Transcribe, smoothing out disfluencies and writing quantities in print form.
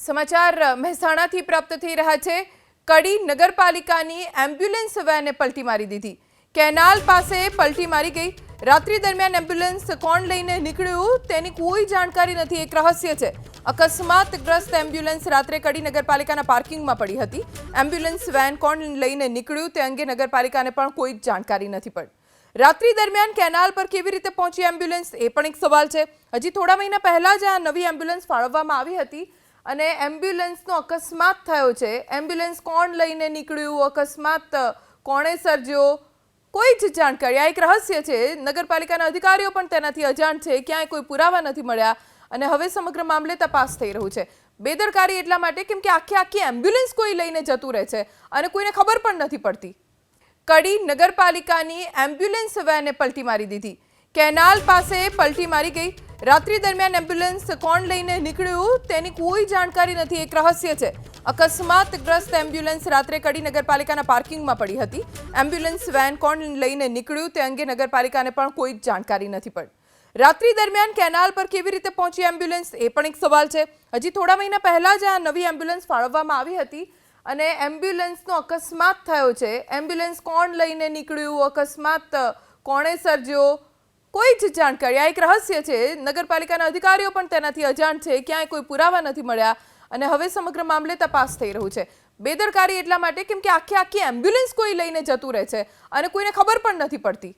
સમાચાર મહેસાણાથી પ્રાપ્ત થઈ રહ્યા છે। કડી નગરપાલિકાની એમ્બ્યુલન્સ વેને પલટી મારી દીધી। કેનાલ પાસે પલટી મારી ગઈ। રાત્રિ દરમિયાન એમ્બ્યુલન્સ કોણ લઈને નીકળ્યું તેની કોઈ જાણકારી નથી। એક રહસ્ય છે। અકસ્માતગ્રસ્ત એમ્બ્યુલન્સ રાત્રે કડી નગરપાલિકાના પાર્કિંગમાં પડી હતી। એમ્બ્યુલન્સ વેન કોણ લઈને નીકળ્યું તે અંગે નગરપાલિકાને પણ કોઈ જાણકારી નથી પડી। રાત્રિ દરમિયાન કેનાલ પર કેવી રીતે પહોંચી એમ્બ્યુલન્સ એ પણ એક સવાલ છે। હજી થોડા મહિના પહેલા જ આ નવી એમ્બ્યુલન્સ ફાળવવામાં આવી હતી અને એમ્બ્યુલન્સનો અકસ્માત થયો છે। એમ્બ્યુલન્સ કોણ લઈને નીકળ્યું, અકસ્માત કોણે સર્જ્યો, કોઈ જ જાણકારી। આ એક રહસ્ય છે। નગરપાલિકાના અધિકારીઓ પણ તેનાથી અજાણ છે। ક્યાંય કોઈ પુરાવા નથી મળ્યા અને હવે સમગ્ર મામલે તપાસ થઈ રહ્યું છે। બેદરકારી એટલા માટે કેમ કે આખી એમ્બ્યુલન્સ કોઈ લઈને જતું રહે છે અને કોઈને ખબર પણ નથી પડતી। કડી નગરપાલિકાની એમ્બ્યુલન્સ વેને પલટી મારી દીધી। કેનાલ પાસે પલટી મારી ગઈ। રાત્રિ દરમિયાન એમ્બ્યુલન્સ કોણ લઈને નીકળ્યું તેની કોઈ જાણકારી નથી। એક રહસ્ય છે। અકસ્માતગ્રસ્ત એમ્બ્યુલન્સ રાત્રે કડી નગરપાલિકાના પાર્કિંગમાં પડી હતી। એમ્બ્યુલન્સ વેન કોણ લઈને નીકળ્યું તે અંગે નગરપાલિકાને પણ કોઈ જાણકારી નથી પડી। રાત્રિ દરમિયાન કેનાલ પર કેવી રીતે પહોંચી એમ્બ્યુલન્સ એ પણ એક સવાલ છે। હજી થોડા મહિના પહેલા જ આ નવી એમ્બ્યુલન્સ ફાળવવામાં આવી હતી અને એમ્બ્યુલન્સનો અકસ્માત થયો છે। એમ્બ્યુલન્સ કોણ લઈને નીકળ્યું, અકસ્માત કોણે સર્જ્યો, કોઈ જ જાણકારી। આ એક રહસ્ય છે। નગરપાલિકાના અધિકારીઓ પણ તેનાથી અજાણ છે। ક્યાંય કોઈ પુરાવા નથી મળ્યા અને હવે સમગ્ર મામલે તપાસ થઈ રહ્યું છે। બેદરકારી એટલા માટે કેમ કે આખી એમ્બ્યુલન્સ કોઈ લઈને જતું રહે છે અને કોઈને ખબર પણ નથી પડતી।